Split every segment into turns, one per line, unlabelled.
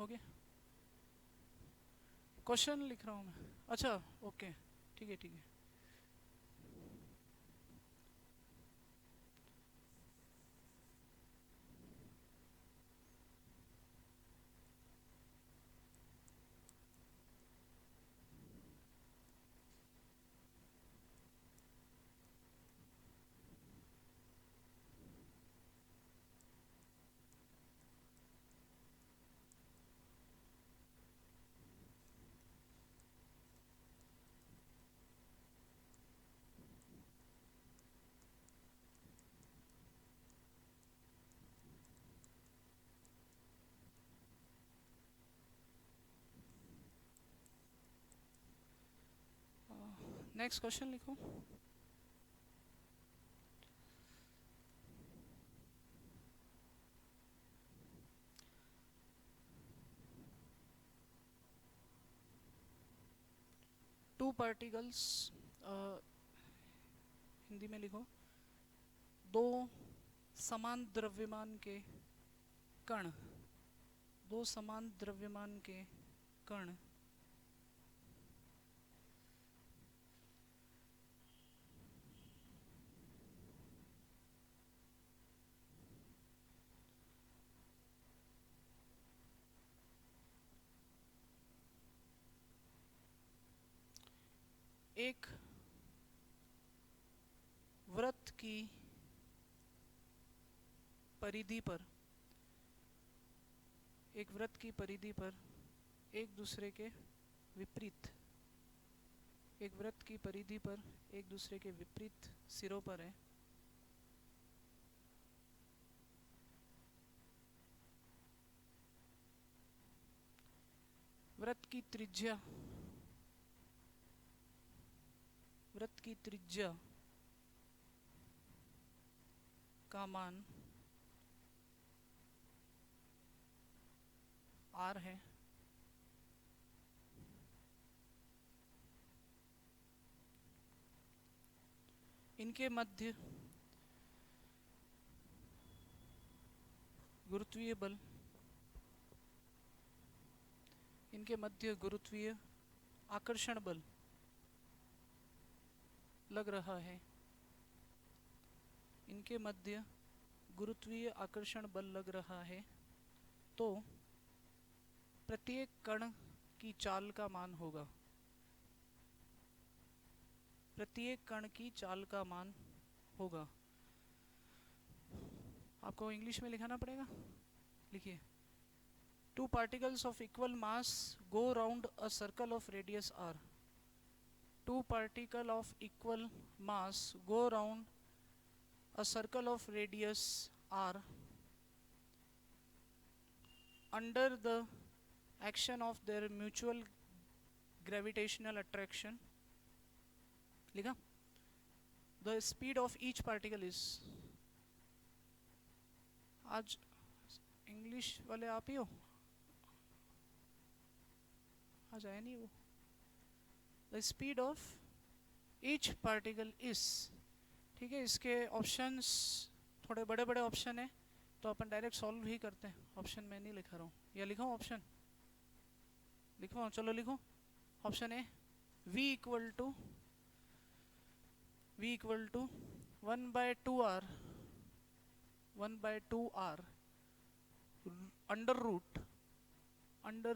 हो गया? क्वेश्चन लिख रहा हूँ मैं। अच्छा, ओके, ठीक है ठीक है। नेक्स्ट क्वेश्चन लिखो। टू पार्टिकल्स, हिंदी में लिखो, दो समान द्रव्यमान के कण, दो समान द्रव्यमान के कण एक वृत्त की परिधि पर, एक वृत्त की परिधि पर एक दूसरे के विपरीत, एक वृत्त की परिधि पर एक दूसरे के विपरीत सिरों पर है। वृत्त की त्रिज्या, वृत्त की त्रिज्या का मान r है। इनके मध्य गुरुत्वीय बल, इनके मध्य गुरुत्वीय आकर्षण बल लग रहा है। इनके मध्य गुरुत्वीय आकर्षण बल लग रहा है। तो प्रत्येक कण की चाल का मान होगा, प्रत्येक कण की चाल का मान होगा। आपको इंग्लिश में लिखाना पड़ेगा, लिखिए। Two particles of equal mass go round a circle of radius r। Two particle of equal mass go round a circle of radius r under the action of their mutual gravitational attraction. लिखा? The speed of each particle is, आज English वाले आप ही हो, आज आया नहीं वो। The speed of each particle is, ठीक है। इसके ऑप्शंस थोड़े बड़े बड़े ऑप्शन है, तो अपन डायरेक्ट सॉल्व ही करते हैं। ऑप्शन मैं नहीं लिखा रहा हूँ, या लिखा हूँ ऑप्शन? लिखो, चलो लिखो। Option A, v equal to 1/2r, 1/2r under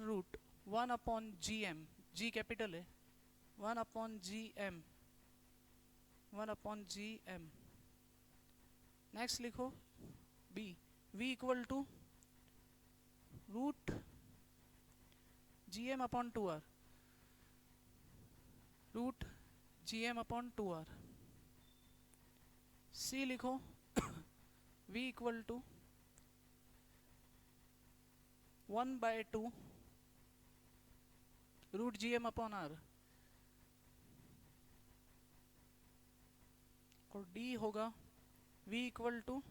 root 1/gm, g capital है, 1/gm, 1/gm। नेक्स्ट लिखो b, v equal to root gm/2r, root gm/2r। c लिखो v equal to 1/2 root gm/r, और d होगा v equal to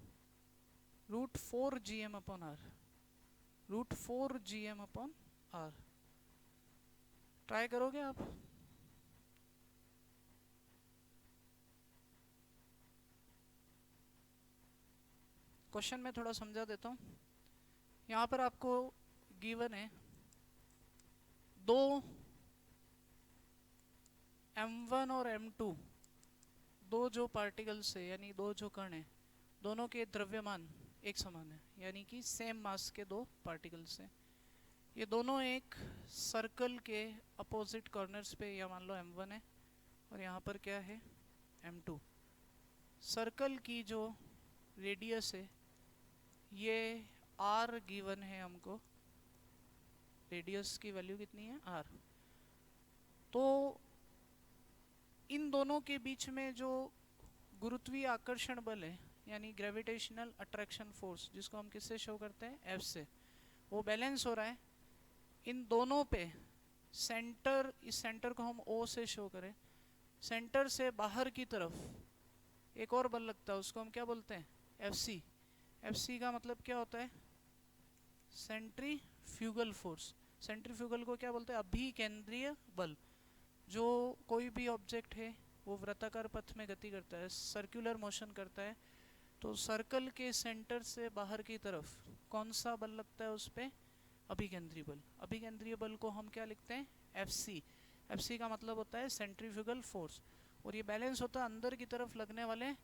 root 4 gm/r, root 4 gm/r। Try करोगे आप? Question में थोड़ा समझा देता हूँ। यहाँ पर आपको गिवन है दो m1 और m2, दो जो पार्टिकल्स है यानी दो जो कण है, दोनों के द्रव्यमान एक समान है, यानी कि सेम मास के दो पार्टिकल्स हैं। ये दोनों एक सर्कल के अपोजिट कॉर्नर्स पे, या मान लो m1 है और यहाँ पर क्या है m2। सर्कल की जो रेडियस है ये r गिवन है हमको, रेडियस की वैल्यू कितनी है r। तो इन दोनों के बीच में जो गुरुत्वीय आकर्षण बल है यानी ग्रेविटेशनल अट्रैक्शन फोर्स, जिसको हम किससे शो करते हैं F से, वो बैलेंस हो रहा है इन दोनों पे। सेंटर, इस सेंटर को हम O से शो करें, सेंटर से बाहर की तरफ एक और बल लगता है, उसको हम क्या बोलते हैं FC। FC का मतलब क्या होता है सेंट्रीफ्यूगल फोर्स। सेंट्रीफ्यूगल को क्या बोलते हैं अभिकेंद्रीय बल। जो कोई भी ऑब्जेक्ट है वो वृत्ताकार पथ में गति करता है, सर्कुलर मोशन करता है, तो सर्कल के सेंटर से बाहर की तरफ कौन सा बल लगता है उस पे अभिकेंद्रीय बल। अभिकेंद्रीय बल को हम क्या लिखते हैं FC। FC का मतलब होता है सेंट्रीफ्यूगल फोर्स, और ये बैलेंस होता है अंदर की तरफ लगने वाले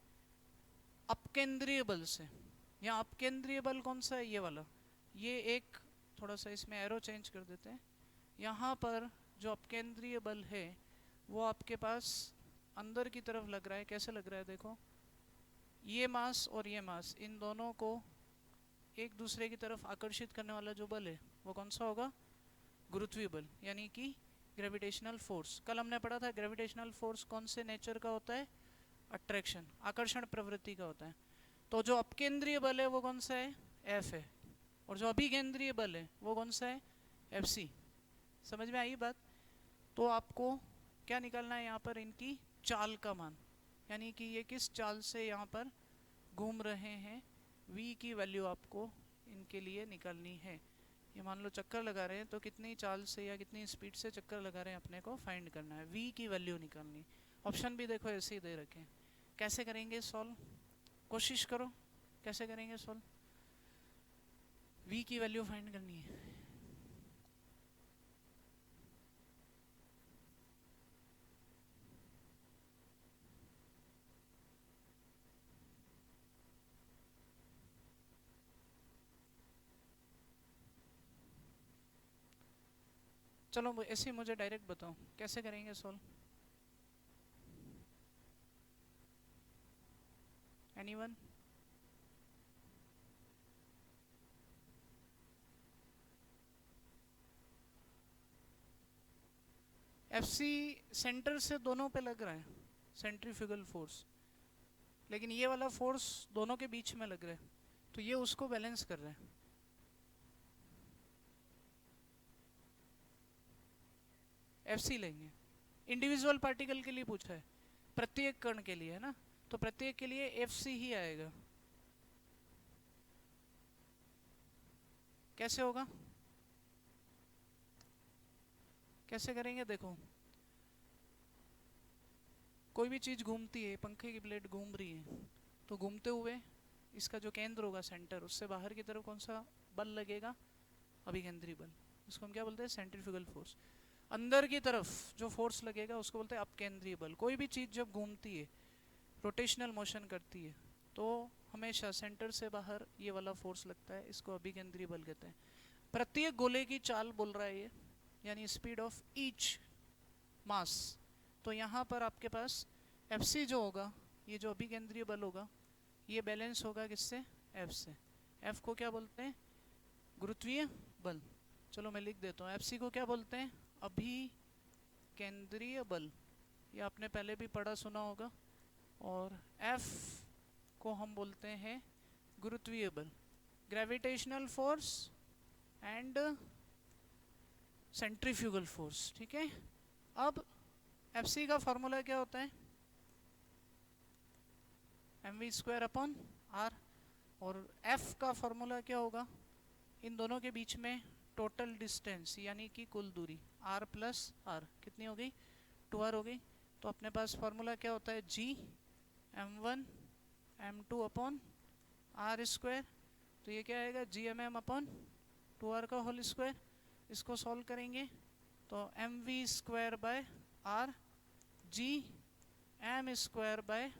अपकेंद्रीय बल से। यहाँ अपकेंद्रीय बल कौन सा है, ये वाला। ये एक थोड़ा सा इसमें एरो चेंज कर देते हैं। यहाँ पर जो अपकेंद्रीय बल है वो आपके पास अंदर की तरफ लग रहा है। कैसे लग रहा है देखो, ये मास और ये मास, इन दोनों को एक दूसरे की तरफ आकर्षित करने वाला जो बल है वो कौन सा होगा गुरुत्वीय बल, यानी कि ग्रेविटेशनल फोर्स। कल हमने पढ़ा था ग्रेविटेशनल फोर्स कौन से नेचर का होता है, अट्रैक्शन, आकर्षण प्रवृत्ति का होता है। तो जो अपकेंद्रीय बल है वो कौन सा है F है, और जो अभिकेंद्रीय बल है वो कौन सा है FC। समझ में आई बात। तो आपको क्या निकालना है यहाँ पर, इनकी चाल का मान, यानी कि ये किस चाल से यहाँ पर घूम रहे हैं, v की वैल्यू आपको इनके लिए निकालनी है। ये मान लो चक्कर लगा रहे हैं, तो कितनी चाल से या कितनी स्पीड से चक्कर लगा रहे हैं अपने को फाइंड करना है, v की वैल्यू निकालनी। ऑप्शन भी देखो ऐसे ही दे रखे हैं। कैसे करेंगे सॉल्व, कोशिश करो कैसे करेंगे सॉल्व। v की वैल्यू फाइंड करनी है। चलो ऐसे ही मुझे डायरेक्ट बताओ कैसे करेंगे सॉल्व। एनीवन? FC सेंटर से दोनों पे लग रहा है सेंट्रीफ्यूगल फोर्स, लेकिन ये वाला फोर्स दोनों के बीच में लग रहा है, तो ये उसको बैलेंस कर रहा है। FC लेंगे, इंडिविजुअल पार्टिकल के लिए पूछा है, प्रत्येक कण के लिए है ना, तो प्रत्येक के लिए FC ही आएगा। कैसे होगा, कैसे करेंगे देखो, कोई भी चीज घूमती है, पंखे की ब्लेड घूम रही है, तो घूमते हुए इसका जो केंद्र होगा सेंटर, उससे बाहर की तरफ कौन सा बल लगेगा अभिकेंद्रीय बल, उसको हम क्या बोलते हैं सेंट्रीफ्यूगल फोर्स। अंदर की तरफ जो फोर्स लगेगा उसको बोलते हैं अपकेंद्रीय बल। कोई भी चीज जब घूमती है, रोटेशनल मोशन करती है, तो हमेशा सेंटर से बाहर ये वाला फोर्स लगता है, इसको अभिकेंद्रीय बल कहते हैं। प्रत्येक गोले की चाल बोल रहा है ये, यानी स्पीड ऑफ ईच मास। तो यहाँ पर आपके पास FC जो होगा, ये जो अभिकेंद्रीय बल होगा, ये बैलेंस होगा किससे, F से। F को क्या बोलते हैं गुरुत्वीय बल। चलो मैं लिख देता हूँ, FC को क्या बोलते हैं अभिकेंद्रीय बल, ये आपने पहले भी पढ़ा सुना होगा। और F को हम बोलते हैं गुरुत्वीय बल, gravitational force and centrifugal force. ठीक है, अब FC का फॉर्मूला क्या होता है mv²/r, और F का फॉर्मूला क्या होगा, इन दोनों के बीच में टोटल डिस्टेंस यानी कि कुल दूरी r + r, कितनी हो गई 2r हो गई। तो अपने पास फॉर्मूला क्या होता है g m1 m2/r², तो ये क्या आएगा gmm/2r का होल स्क्वायर। इसको सॉल्व करेंगे तो M V square by R, G M square by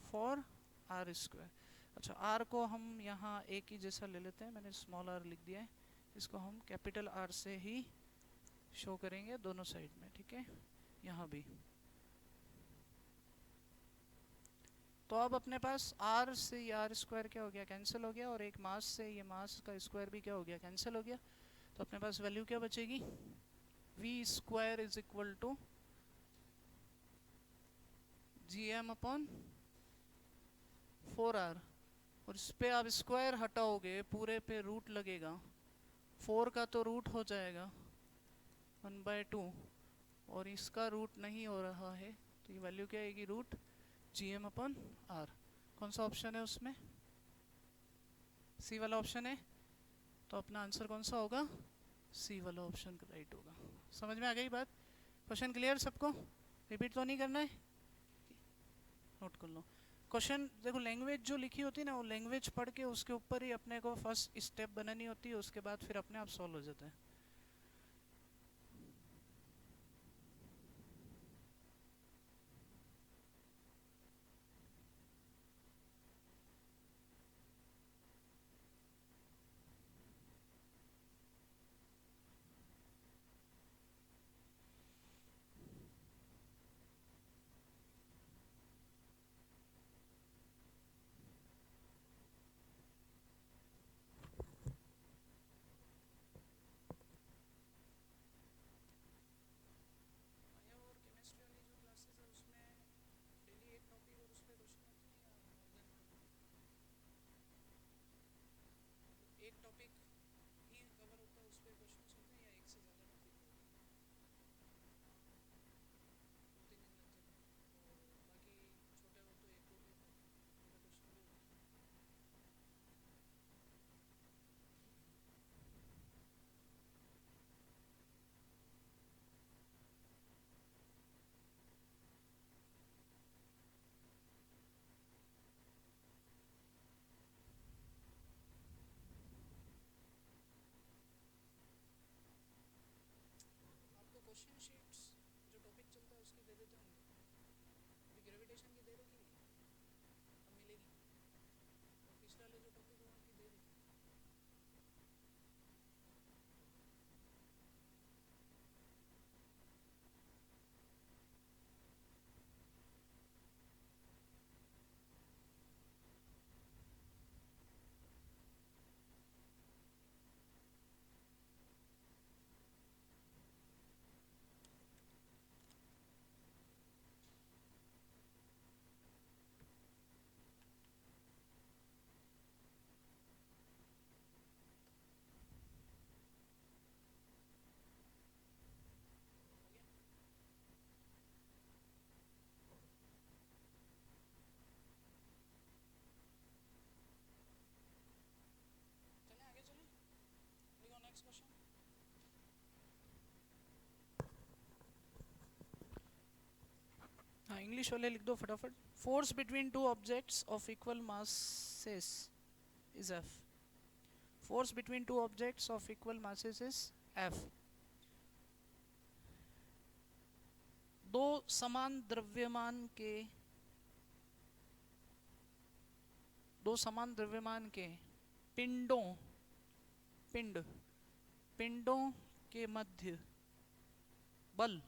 4 R square. अच्छा, आर को हम यहाँ एक ही जैसा ले लेते हैं, मैंने स्मॉल आर लिख दिया है, इसको हम कैपिटल आर से ही शो करेंगे दोनों साइड में, ठीक है, यहाँ भी। तो अब अपने पास आर से ये आर स्क्वायर क्या हो गया, कैंसिल हो गया, और एक मास से ये मास का स्क्वायर भी क्या हो गया, कैंसिल हो गया। तो अपने पास वैल्यू क्या बचेगी, V square is equal to G M upon 4r, और इस पे आप स्क्वायर हटाओगे पूरे पे रूट लगेगा, 4 का तो रूट हो जाएगा 1/2, और इसका रूट नहीं हो रहा है, तो ये वैल्यू क्या आएगी, root G M upon R. कौन सा ऑप्शन है उसमें, सी वाला ऑप्शन है, तो अपना आंसर कौन सा होगा, सी वाला ऑप्शन राइट होगा। समझ में आ गई बात, क्वेश्चन क्लियर सबको, रिपीट तो नहीं करना है, नोट कर लो। क्वेश्चन देखो, लैंग्वेज जो लिखी होती है ना, वो लैंग्वेज पढ़ के उसके ऊपर ही अपने को फर्स्ट स्टेप बनानी होती है, उसके बाद फिर अपने आप सॉल्व हो जाता है। एक टॉपिक ही कवर होता है, उस पर क्वेश्चंस होते हैं, या एक से ज़्यादा टॉपिक होते हैं, 2-3 दिन लग जाते हैं, और बाकी छोटे हो तो 1-2 दिन में पूरा क्वेश्चन भी होता है। आपको क्वेश्चन शीट्स जो टॉपिक चलता है उसकी दे देते होंगे, अभी ग्रेविटेशन की दे रखी है, अब मिलेगी, और पिछले वाले जो टॉपिक है उनकी दे रखी है। चलें आगे चलें, लिखो नेक्स्ट क्वेश्चन। हाँ, इंग्लिश वाले लिख दो फटाफट। Force between two objects of equal masses is F. Force between two objects of equal masses is F. दो समान द्रव्यमान के पिंडों के मध्य बल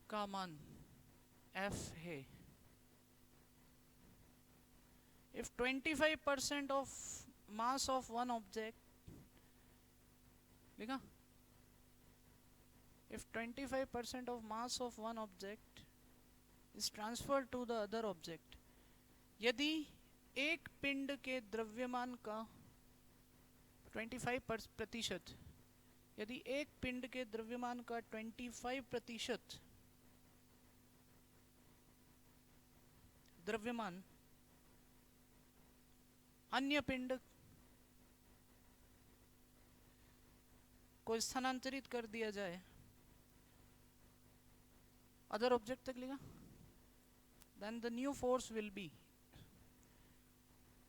का मान F है। If 25% of mass of one object, लिखा, if 25% of mass of one object is transferred to the other object, यदि एक पिंड के द्रव्यमान का 25%, यदि एक पिंड के द्रव्यमान का 25% द्रव्यमान अन्य पिंड को स्थानांतरित कर दिया जाए, अदर ऑब्जेक्ट तक लिखा, then the new force will be,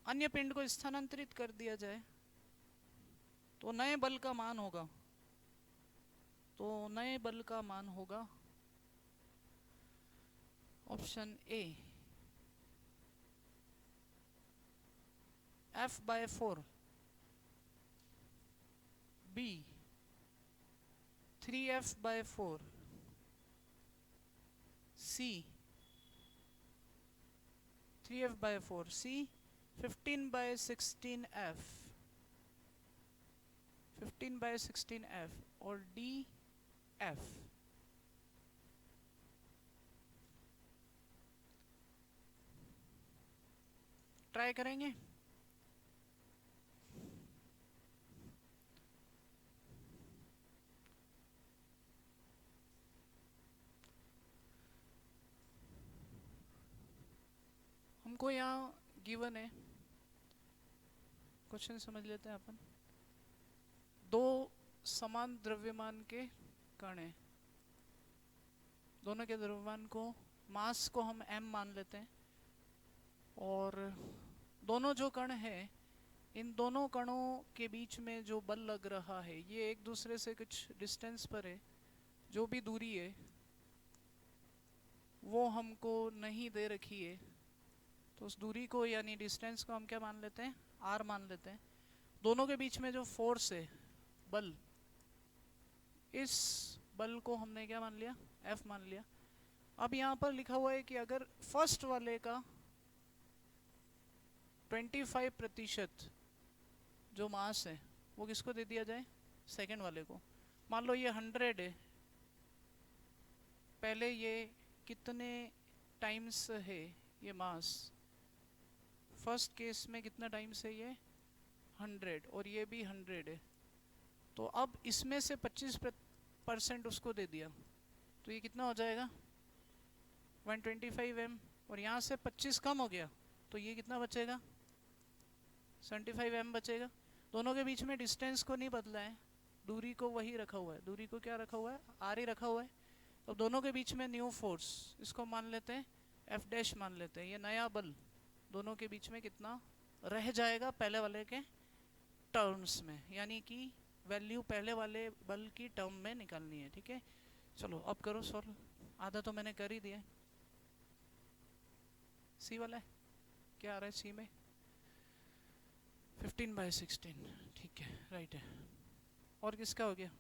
अन्य पिंड को स्थानांतरित कर दिया जाए तो नए बल का मान होगा तो नए बल का मान होगा option A F/4, B 3F/4, C 3F/4, C 15/16F, 15/16F और D F। ट्राई करेंगे। हमको यहाँ गिवन है, क्वेश्चन समझ लेते हैं अपन। दो समान द्रव्यमान के कण हैं, दोनों के द्रव्यमान को, मास को हम m मान लेते हैं, और दोनों जो कण हैं, इन दोनों कणों के बीच में जो बल लग रहा है ये एक दूसरे से कुछ डिस्टेंस पर है। जो भी दूरी है वो हमको नहीं दे रखी है, तो उस दूरी को यानी डिस्टेंस को हम क्या मान लेते हैं, r मान लेते हैं। दोनों के बीच में जो फोर्स है, बल, इस बल को हमने क्या मान लिया, F मान लिया। अब यहाँ पर लिखा हुआ है कि अगर फर्स्ट वाले का 25% जो मास है वो किसको दे दिया जाए, सेकंड वाले को। मान लो ये 100 है, पहले ये कितने टाइम्स है ये मास, फर्स्ट केस में कितना टाइम्स है ये 100, और ये भी 100 है। तो अब इसमें से 25% उसको दे दिया, तो ये कितना हो जाएगा 125 m, और यहाँ से 25 कम हो गया तो ये कितना बचेगा 75 m बचेगा। दोनों के बीच में डिस्टेंस को नहीं बदला है, दूरी को वही रखा हुआ है। दूरी को क्या रखा हुआ है, r ही रखा हुआ है। तो दोनों के बीच में न्यू फोर्स, इसको मान लेते हैं F' मान लेते हैं। ये नया बल दोनों के बीच में कितना रह जाएगा पहले वाले के टर्म्स में, यानी कि वैल्यू पहले वाले बल की टर्म में निकालनी है। ठीक है, चलो अब करो सॉल्व। आधा तो मैंने कर ही दिया है। सी वाला है, क्या आ रहा है सी में, 15/16, ठीक है, राइट है। और किसका हो गया,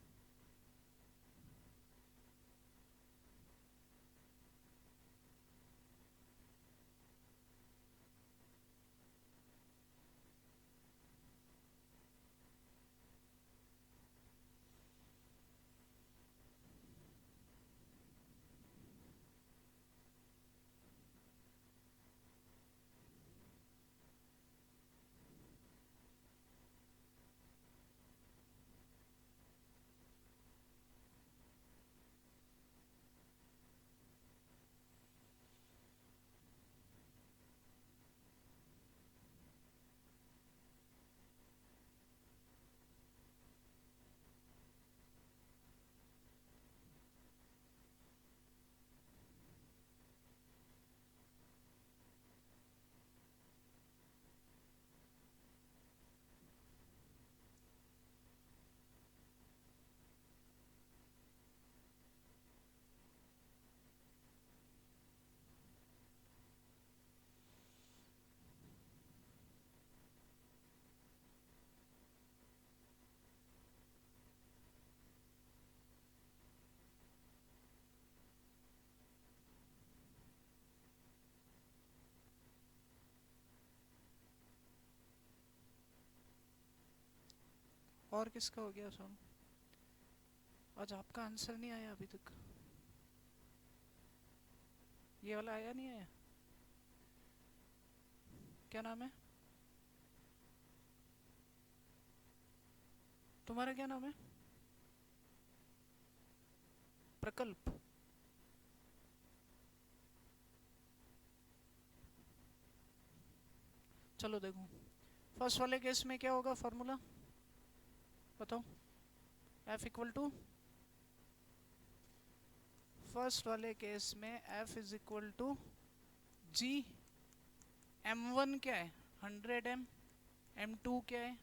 और किसका हो गया सॉल्व। आज आपका आंसर नहीं आया अभी तक, ये वाला आया नहीं आया, क्या नाम है तुम्हारा, क्या नाम है, प्रकल्प। चलो देखो, फर्स्ट वाले केस में क्या होगा फॉर्मूला बताओ, F इक्वल टू, फर्स्ट वाले केस में F is equal to G, M1 क्या है 100 m, M2 क्या है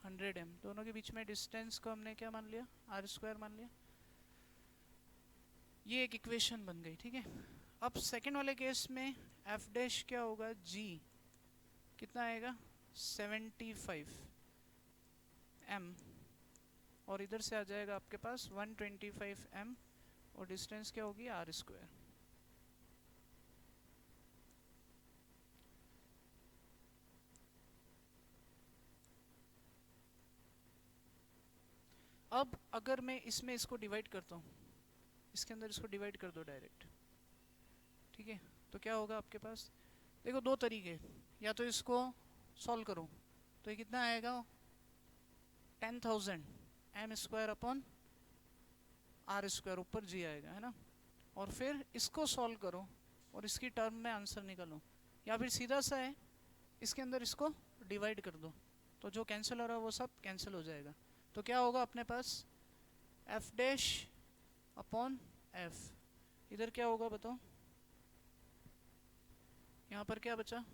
100 m, दोनों के बीच में डिस्टेंस को हमने क्या मान लिया, r² मान लिया। ये एक इक्वेशन बन गई, ठीक है। अब सेकंड वाले केस में एफ डैश क्या होगा, जी कितना आएगा 75 m, और इधर से आ जाएगा आपके पास 125 m, और डिस्टेंस क्या होगी आर स्क्वायर। अब अगर मैं इसमें इसको डिवाइड करता हूँ, इसके अंदर इसको डिवाइड कर दो डायरेक्ट, ठीक है, तो क्या होगा आपके पास, देखो दो तरीके, या तो इसको सॉल्व करो तो ये कितना आएगा 10,000 m square upon R square, ऊपर जी आएगा, है ना, और फिर इसको सॉल्व करो और इसकी टर्म में आंसर निकालो, या फिर सीधा सा है इसके अंदर इसको डिवाइड कर दो, तो जो कैंसिल हो रहा है वो सब कैंसिल हो जाएगा। तो क्या होगा अपने पास एफ डैश अपॉन एफ, इधर क्या होगा बताओ, यहाँ पर क्या बचा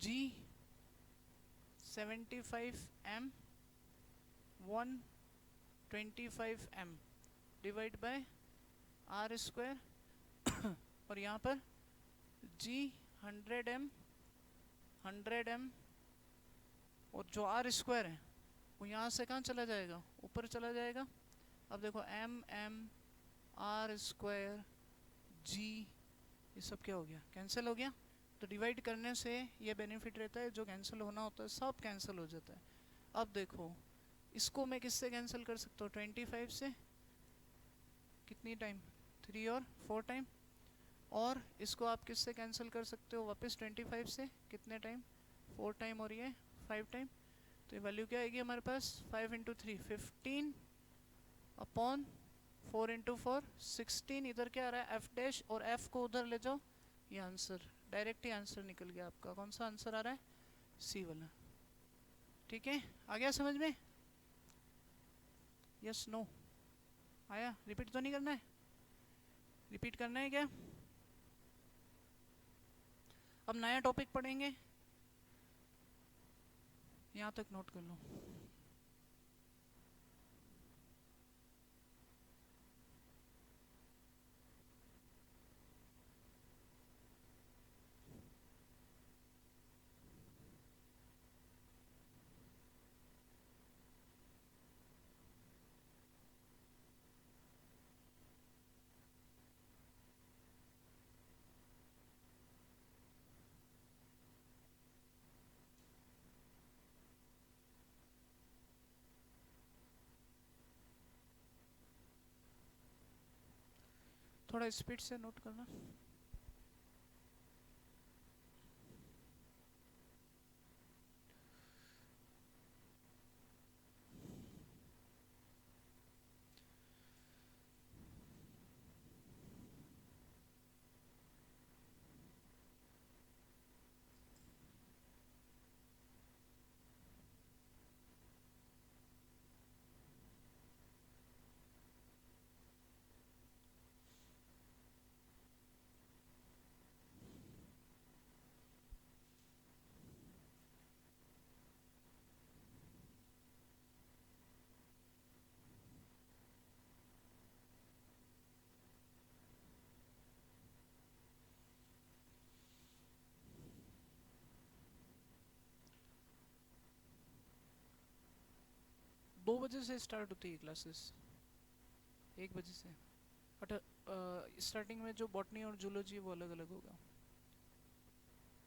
G 75 m 125 m divide by R square और यहाँ पर जी 100 m 100 m, और जो आर स्क्वायर है वो यहाँ से कहाँ चला जाएगा, ऊपर चला जाएगा। अब देखो एम एम आर स्क्वायर जी, ये सब क्या हो गया, कैंसिल हो गया। तो डिवाइड करने से ये बेनिफिट रहता है, जो कैंसिल होना होता है सब कैंसिल हो जाता है। अब देखो इसको मैं किससे कैंसिल कर सकता हूँ, 25 से, कितनी टाइम 3 और 4 टाइम, और इसको आप किससे कैंसिल कर सकते हो वापस 25 से, कितने टाइम 4 टाइम, और ये 5 टाइम। तो ये वैल्यू क्या आएगी हमारे पास 5 × 3 15 अपॉन 4 × 4 16, इधर क्या आ रहा है एफ डैश, और एफ को उधर ले जाओ, ये आंसर डायरेक्ट ही आंसर निकल गया आपका। कौन सा आंसर आ रहा है, सी वाला, ठीक है, आ गया समझ में, यस नो आया, रिपीट तो नहीं करना है, रिपीट करना है क्या। अब नया टॉपिक पढ़ेंगे, यहाँ तक नोट कर लो। थोड़ा स्पीड से नोट करना। दो बजे से स्टार्ट होती है क्लासेस, 1 बजे से, बट स्टार्टिंग में जो बॉटनी और जूलॉजी वो अलग अलग होगा,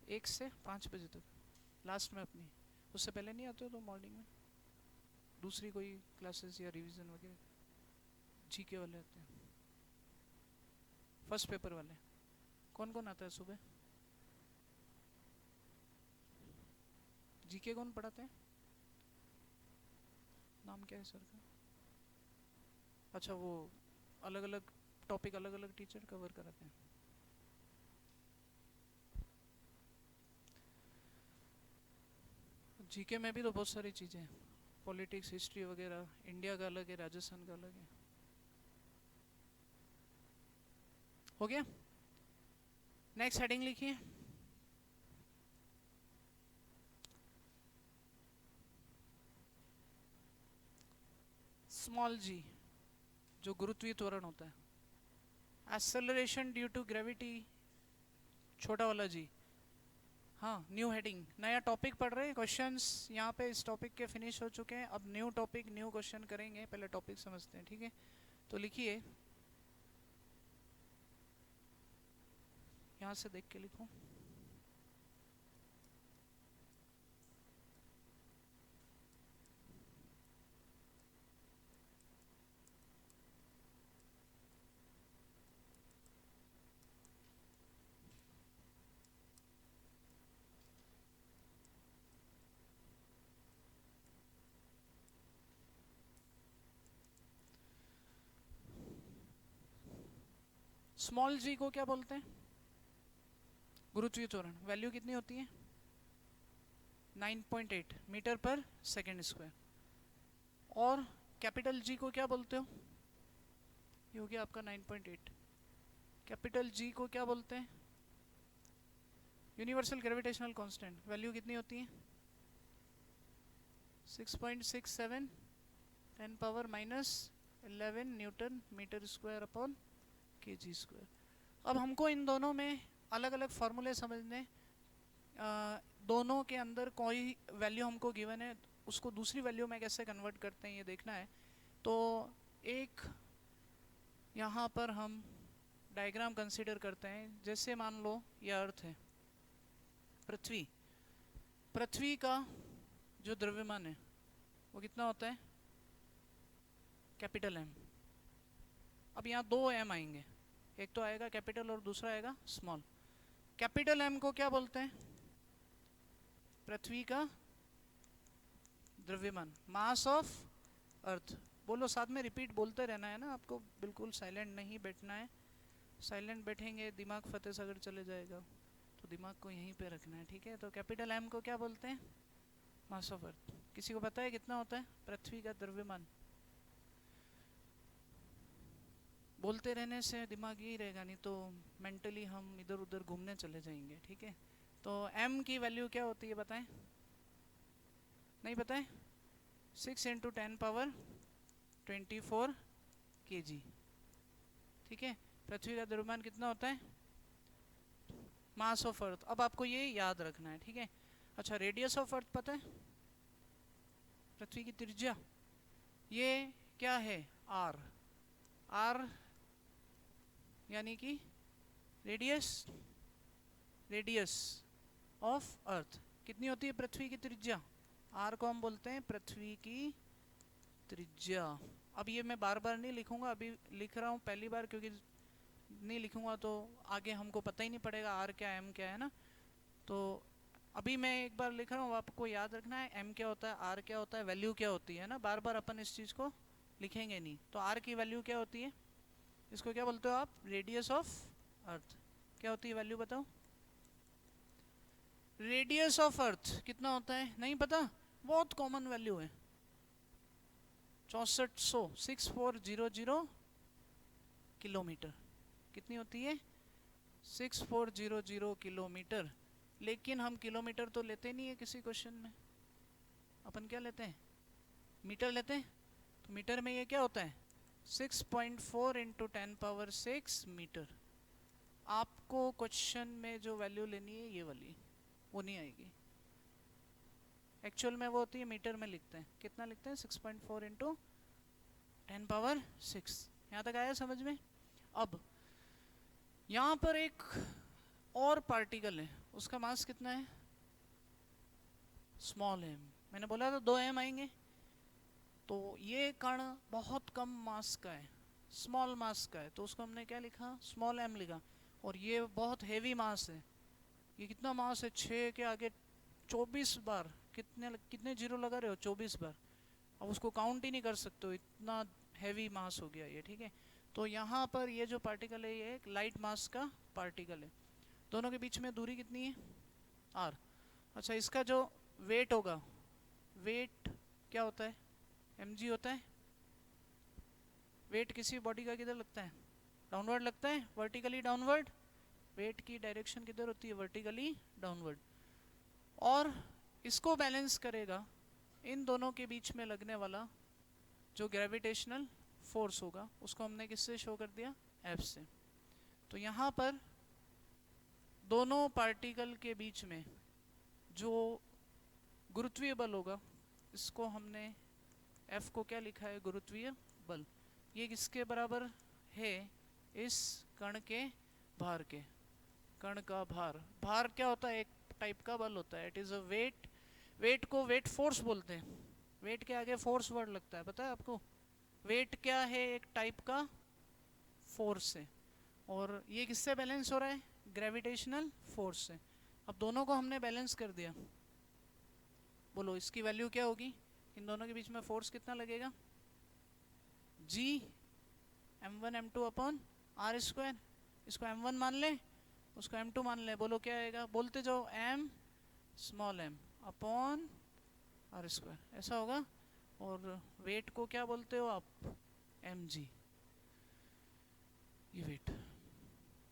1 से 5 बजे तक लास्ट में अपनी, उससे पहले नहीं आते हो तो मॉर्निंग में दूसरी कोई क्लासेस या रिवीजन वगैरह, जीके वाले आते हैं, फर्स्ट पेपर वाले। कौन कौन आता है सुबह, जीके कौन पढ़ाते हैं, नाम क्या है सर का, अच्छा वो अलग अलग टॉपिक अलग अलग टीचर कवर कराते हैं। जीके में भी तो बहुत सारी चीज़ें हैं, पॉलिटिक्स हिस्ट्री वगैरह, इंडिया का अलग है, राजस्थान का अलग है। हो गया, नेक्स्ट हेडिंग लिखिए, स्मॉल जी, जो गुरुत्वीय त्वरण होता है, एक्सेलरेशन ड्यू टू ग्रेविटी, छोटा वाला जी। हाँ, न्यू हेडिंग, नया टॉपिक पढ़ रहे हैं। क्वेश्चंस यहाँ पे इस टॉपिक के फिनिश हो चुके हैं, अब न्यू टॉपिक न्यू क्वेश्चन करेंगे। पहले टॉपिक समझते हैं, ठीक है। तो लिखिए, यहाँ से देख के लिखो। स्मॉल जी को क्या बोलते हैं? गुरुत्वीय त्वरण। वैल्यू कितनी होती है? 9.8 मीटर पर सेकेंड स्क्वायर। और कैपिटल जी को क्या बोलते हो? ये हो गया आपका 9.8। कैपिटल जी को क्या बोलते हैं? Universal gravitational constant. वैल्यू कितनी होती है? 6.67 10 power -11 newton metre square upon kg square. अब हमको इन दोनों में अलग अलग फॉर्मूले समझने, दोनों के अंदर कोई वैल्यू हमको गिवन है, उसको दूसरी वैल्यू में कैसे कन्वर्ट करते हैं ये देखना है। तो एक यहाँ पर हम डायग्राम कंसीडर करते हैं। जैसे मान लो ये अर्थ है, पृथ्वी। पृथ्वी का जो द्रव्यमान है वो कितना होता है? Capital M. अब यहाँ दो एम आएंगे, एक तो आएगा कैपिटल और दूसरा आएगा स्मॉल। कैपिटल एम को क्या बोलते हैं? पृथ्वी का द्रव्यमान, मास ऑफ अर्थ। बोलो साथ में, रिपीट बोलते रहना है ना आपको, बिल्कुल साइलेंट नहीं बैठना है। साइलेंट बैठेंगे दिमाग फतेह सागर चले जाएगा, तो दिमाग को यहीं पे रखना है, ठीक है। तो कैपिटल एम को क्या बोलते हैं? Mass of earth. किसी को पता है कितना होता है पृथ्वी का द्रव्यमान? बोलते रहने से दिमाग यही रहेगा, नहीं तो मेंटली हम इधर उधर घूमने चले जाएंगे, ठीक है। तो m की वैल्यू क्या होती है बताएं? नहीं पता है? 6 × 10 पावर 24 kg, ठीक है। पृथ्वी का द्रव्यमान कितना होता है? Mass of earth. अब आपको ये याद रखना है, ठीक है। अच्छा, रेडियस ऑफ अर्थ पता है? पृथ्वी की त्रिज्या, ये क्या है? r। r यानी कि रेडियस ऑफ अर्थ। कितनी होती है पृथ्वी की त्रिज्या? r को हम बोलते हैं पृथ्वी की त्रिज्या। अब ये मैं बार बार नहीं लिखूंगा, अभी लिख रहा हूँ पहली बार, क्योंकि नहीं लिखूंगा तो आगे हमको पता ही नहीं पड़ेगा r क्या m क्या है ना। तो अभी मैं एक बार लिख रहा हूँ, आपको याद रखना है m क्या होता है, r क्या होता है, वैल्यू क्या होती है ना। बार बार अपन इस चीज़ को लिखेंगे नहीं। तो r की वैल्यू क्या होती है? इसको क्या बोलते हो आप? Radius of earth. क्या होती है वैल्यू बताओ? रेडियस ऑफ अर्थ कितना होता है? नहीं पता? बहुत कॉमन वैल्यू है, 6400 किलोमीटर। कितनी होती है? 6400 किलोमीटर। लेकिन हम किलोमीटर तो लेते नहीं है किसी क्वेश्चन में, अपन क्या लेते हैं? मीटर लेते हैं। तो मीटर में ये क्या होता है? 6.4 × 10 पावर 6 मीटर। आपको क्वेश्चन में जो वैल्यू लेनी है ये वाली, वो नहीं आएगी। एक्चुअल में वो होती है, मीटर में लिखते हैं। कितना लिखते हैं? 6.4 × 10 पावर 6। यहाँ तक आया समझ में? अब यहाँ पर एक और पार्टिकल है, उसका मास कितना है? Small M. मैंने बोला था 2 एम आएंगे। तो ये कण बहुत कम मास का है, स्मॉल मास का है, तो उसको हमने क्या लिखा? स्मॉल एम लिखा। और ये बहुत हेवी मास है। ये कितना मास है? 6 के आगे 24 बार। कितने जीरो लगा रहे हो? 24 बार। अब उसको काउंट ही नहीं कर सकते हो, इतना हैवी मास हो गया ये, ठीक है। तो यहाँ पर ये जो पार्टिकल है ये एक लाइट मास का पार्टिकल है। दोनों के बीच में दूरी कितनी है? r। अच्छा, इसका जो वेट होगा, वेट क्या होता है? mg होता है। वेट किसी बॉडी का किधर लगता है? डाउनवर्ड लगता है, वर्टिकली डाउनवर्ड। वेट की डायरेक्शन किधर होती है? Vertically downward. और इसको बैलेंस करेगा इन दोनों के बीच में लगने वाला जो ग्रेविटेशनल फोर्स होगा, उसको हमने किससे शो कर दिया? F से। तो यहाँ पर दोनों पार्टिकल के बीच में जो गुरुत्वीय बल होगा, इसको हमने F को क्या लिखा है, गुरुत्वीय बल। ये किसके बराबर है, इस कण के भार के। कण का भार, भार क्या होता है, एक टाइप का बल होता है, it is a weight. Weight को वेट फोर्स बोलते हैं। वेट के आगे फोर्स वर्ड लगता है, पता है आपको। वेट क्या है, एक टाइप का फोर्स है। और ये किससे बैलेंस हो रहा है, ग्रेविटेशनल फोर्स से। अब दोनों को हमने बैलेंस कर दिया, बोलो इसकी वैल्यू क्या होगी, इन दोनों के बीच में फोर्स कितना लगेगा, G m1 m2 upon R square. इसको m1 मान ले, उसको m2 मान ले, बोलो क्या आएगा, बोलते जाओ, m small m upon R square, ऐसा होगा। और वेट को क्या बोलते हो आप, mg, ये वेट।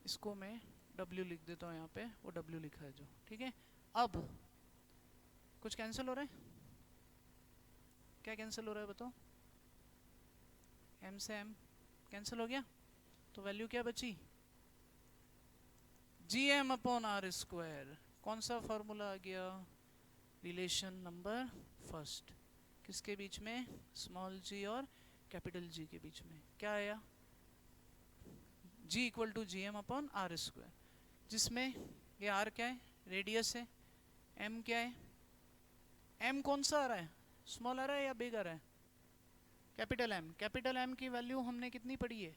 इसको मैं w लिख देता हूँ यहाँ पे, वो w लिखा है जो, ठीक है। अब कुछ कैंसिल हो रहा है, क्या कैंसिल हो रहा है बताओ, m से m कैंसिल हो गया, तो वैल्यू क्या बची, gm अपॉन आर स्क्वायर। कौन सा फॉर्मूला आ गया, रिलेशन नंबर फर्स्ट, किसके बीच में, स्मॉल g और कैपिटल G के बीच में। क्या आया, G equal to G M upon R square, जिसमें ये R क्या है, रेडियस है, M क्या है, M कौन सा आ रहा है, स्मॉल आ रहा है या बिग आ रहा है, कैपिटल M। कैपिटल M की वैल्यू हमने कितनी पढ़ी है,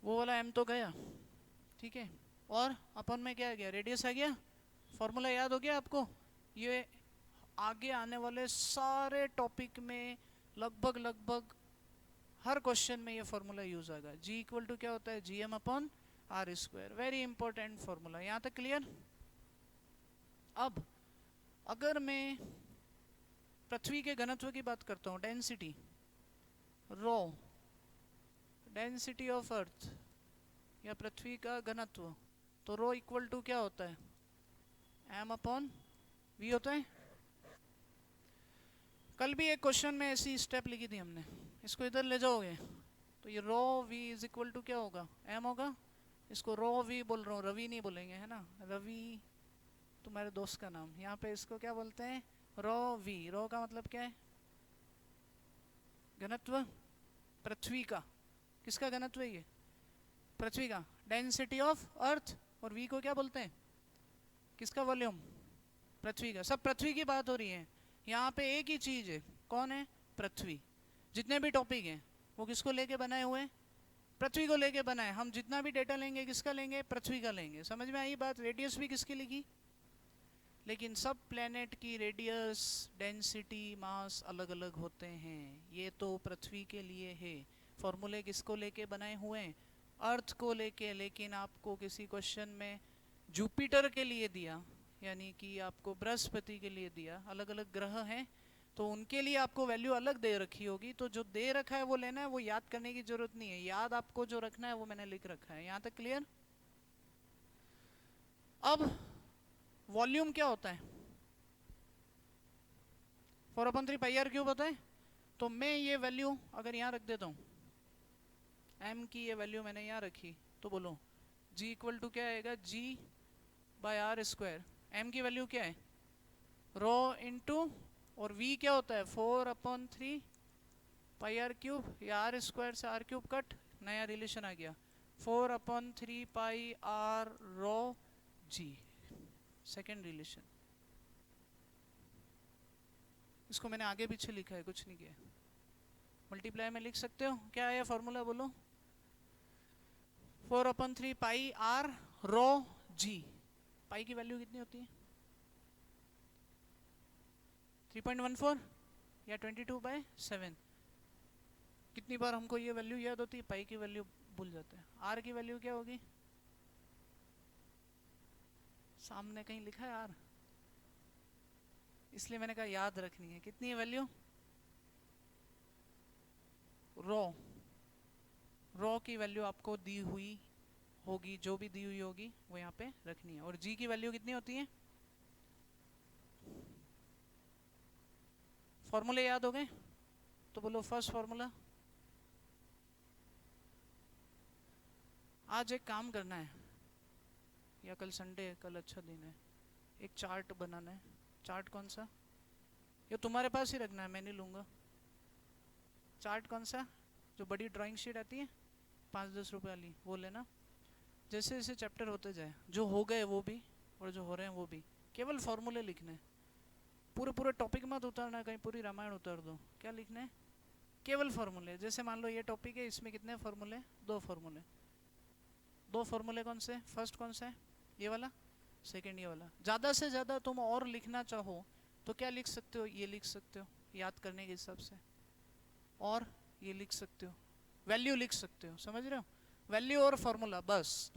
वो वाला M तो गया, ठीक है। और अपन में क्या आ गया, रेडियस आ गया। फॉर्मूला याद हो गया आपको, ये आगे आने वाले सारे टॉपिक में लगभग हर क्वेश्चन में ये फॉर्मूला यूज आएगा। G इक्वल टू क्या होता है, G M upon R square, very important formula. यहाँ तक क्लियर। अब अगर मैं पृथ्वी के घनत्व की बात करता हूँ, density, rho, density of earth या पृथ्वी का घनत्व, तो रो इक्वल टू क्या होता है, m अपॉन v होता है। कल भी एक क्वेश्चन में ऐसी स्टेप लिखी थी हमने, इसको इधर ले जाओगे तो ये रो v इज इक्वल टू क्या होगा, m होगा। इसको रो v बोल रहा हूँ, रवि नहीं बोलेंगे, है ना, रवि तुम्हारे दोस्त का नाम। यहाँ पे इसको क्या बोलते हैं, रो v। रो का मतलब क्या है, घनत्व पृथ्वी का। किसका घनत्व है ये, पृथ्वी का। डेंसिटी ऑफ अर्थ, और v को क्या बोलते हैं, किसका वॉल्यूम, पृथ्वी का। सब पृथ्वी की बात हो रही है यहाँ पे, एक ही चीज है, कौन है, पृथ्वी। जितने भी टॉपिक हैं वो किसको लेके बनाए हुए हैं, पृथ्वी को लेके बनाए। हम जितना भी डेटा लेंगे किसका लेंगे, पृथ्वी का लेंगे। समझ में आई बात। रेडियस भी किसकी लिखी, लेकिन सब प्लेनेट की रेडियस, डेंसिटी, मास अलग अलग होते हैं। ये तो पृथ्वी के लिए है। फॉर्मूले किसको लेके बनाए हुए हैं, अर्थ को लेके। लेकिन आपको किसी क्वेश्चन में जुपिटर के लिए दिया, यानी कि आपको बृहस्पति के लिए दिया, अलग अलग ग्रह हैं, तो उनके लिए आपको वैल्यू अलग दे रखी होगी। तो जो दे रखा है वो लेना है, वो याद करने की जरूरत नहीं है। याद आपको जो रखना है वो मैंने लिख रखा है। यहाँ तक क्लियर। अब वॉल्यूम क्या होता है, 4/3πr³ होता है। तो मैं ये वैल्यू अगर यहाँ रख देता हूँ, m की ये वैल्यू मैंने यहाँ रखी, तो बोलो g इक्वल टू क्या आएगा, g/r²। m की वैल्यू क्या है, रो इंटू, और v क्या होता है, 4/3πr³, या r² से r³ कट, नया रिलेशन आ गया, 4/3πr रो g, सेकेंड रिलेशन। इसको मैंने आगे पीछे लिखा है, कुछ नहीं किया। मल्टीप्लाई में लिख सकते हो। क्या है फॉर्मूला बोलो, 4/3πr रो g। पाई की वैल्यू कितनी होती है, 3.14 या 22/7। कितनी बार हमको ये वैल्यू याद होती है, पाई की वैल्यू भूल जाते हैं। आर की वैल्यू क्या होगी, सामने कहीं लिखा है आर, इसलिए मैंने कहा याद रखनी है। कितनी है वैल्यू, रो की वैल्यू आपको दी हुई होगी, जो भी दी हुई होगी वो यहाँ पे रखनी है। और जी की वैल्यू कितनी होती है, फॉर्मूले याद हो गए, तो बोलो फर्स्ट फॉर्मूला, आज एक काम करना है, या कल संडे है, कल अच्छा दिन है, एक चार्ट बनाना है। चार्ट कौन सा? ये तुम्हारे पास ही रखना है, मैं नहीं लूँगा। चार्ट कौन सा? जो बड़ी ड्राइंग शीट आती है 5-10 रुपए वाली, वो लेना। जैसे जैसे चैप्टर होते जाए, जो हो गए वो भी और जो हो रहे हैं वो भी, केवल फॉर्मूले लिखने हैं। पूरे पूरे टॉपिक मत उतारना, कहीं पूरी रामायण उतार दो। क्या लिखना है? केवल फॉर्मूले। जैसे मान लो ये टॉपिक है, इसमें कितने फॉर्मूले? 2 फॉर्मूले। 2 फॉर्मूले कौन से? फर्स्ट कौन सा है? ये वाला। सेकंड ये वाला। ज़्यादा से ज़्यादा तुम और लिखना चाहो तो क्या लिख सकते हो? ये लिख सकते हो याद करने के हिसाब से, और ये लिख सकते हो, वैल्यू लिख सकते हो। समझ रहे हो? वैल्यू और फॉर्मूला, बस।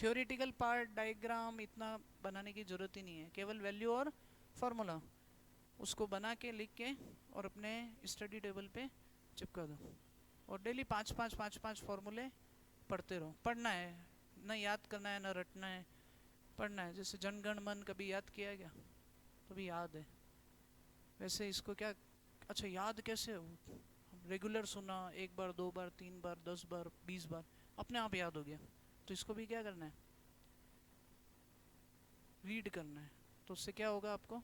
थ्योरेटिकल पार्ट, डायग्राम इतना बनाने की जरूरत ही नहीं है, केवल वैल्यू और फॉर्मूला उसको बना के लिख के और अपने स्टडी टेबल पे चिपका दो। और डेली 5-5 फॉर्मूले पढ़ते रहो। पढ़ना है, न याद करना है न रटना है, पढ़ना है। जैसे जनगण मन कभी याद किया गया? कभी याद है? वैसे इसको क्या, अच्छा याद कैसे हो? रेगुलर सुना, 1 बार 2 बार 3 बार 10 बार 20 बार, अपने आप याद हो गया। तो इसको भी क्या करना है? रीड करना है। तो उससे क्या होगा आपको?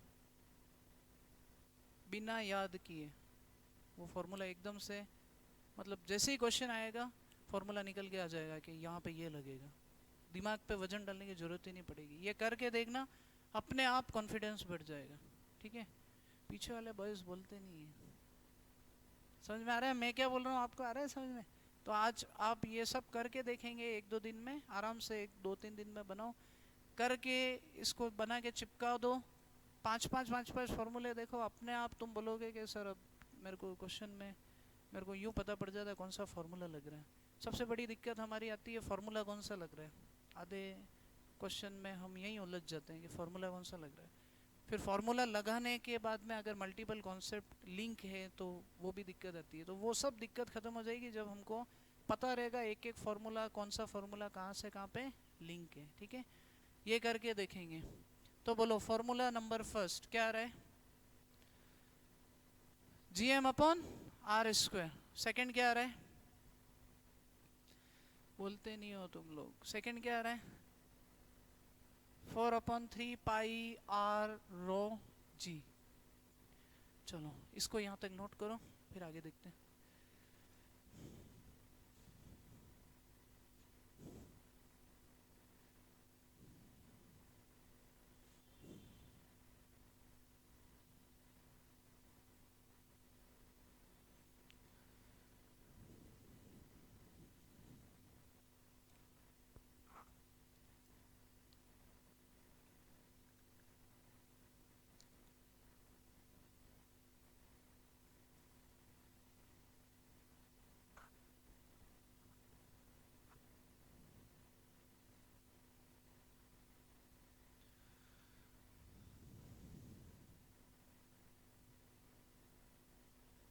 बिना याद किए वो फॉर्मूला एकदम से, मतलब जैसे ही क्वेश्चन आएगा फॉर्मूला निकल के आ जाएगा कि यहाँ पे ये लगेगा। दिमाग पे वजन डालने की जरूरत ही नहीं पड़ेगी। ये करके देखना, अपने आप कॉन्फिडेंस बढ़ जाएगा। ठीक है? पीछे वाले बॉयज बोलते नहीं है। समझ में आ रहा है मैं क्या बोल रहा हूँ? आपको आ रहा है समझ में? तो आज आप ये सब करके देखेंगे 1-2 दिन में, आराम से 1-2-3 दिन में बनाओ करके, इसको बना के चिपका दो। 5-5 फॉर्मूले देखो, अपने आप तुम बोलोगे कि सर अब मेरे को क्वेश्चन में मेरे को यूँ पता पड़ जाता है कौन सा फार्मूला लग रहा है। सबसे बड़ी दिक्कत हमारी आती है फार्मूला कौन सा लग रहा है। आधे क्वेश्चन में हम यहीं उलझ जाते हैं कि फार्मूला कौन सा लग रहा है। फिर फार्मूला लगाने के बाद में अगर मल्टीपल कॉन्सेप्ट लिंक है तो वो भी दिक्कत आती है। तो वो सब दिक्कत ख़त्म हो जाएगी जब हमको पता रहेगा एक एक फार्मूला, कौन सा फार्मूला कहाँ से कहाँ पे लिंक है। ठीक है? ये करके देखेंगे। तो बोलो फार्मूला नंबर फर्स्ट क्या आ रहा है? Gm/r²। सेकंड क्या आ रहा है? बोलते नहीं हो तुम लोग। सेकंड क्या आ रहा है? 4/3 पाई r रो g। चलो इसको यहाँ तक नोट करो, फिर आगे देखते हैं।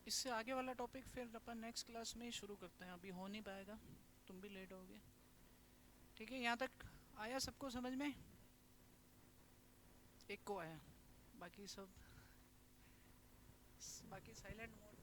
इससे आगे वाला टॉपिक फिर अपन नेक्स्ट क्लास में ही शुरू करते हैं, अभी हो नहीं पाएगा, तुम भी लेट होगे। ठीक है? यहाँ तक आया सबको समझ में? एक को आया, बाकी सब बाकी साइलेंट मोड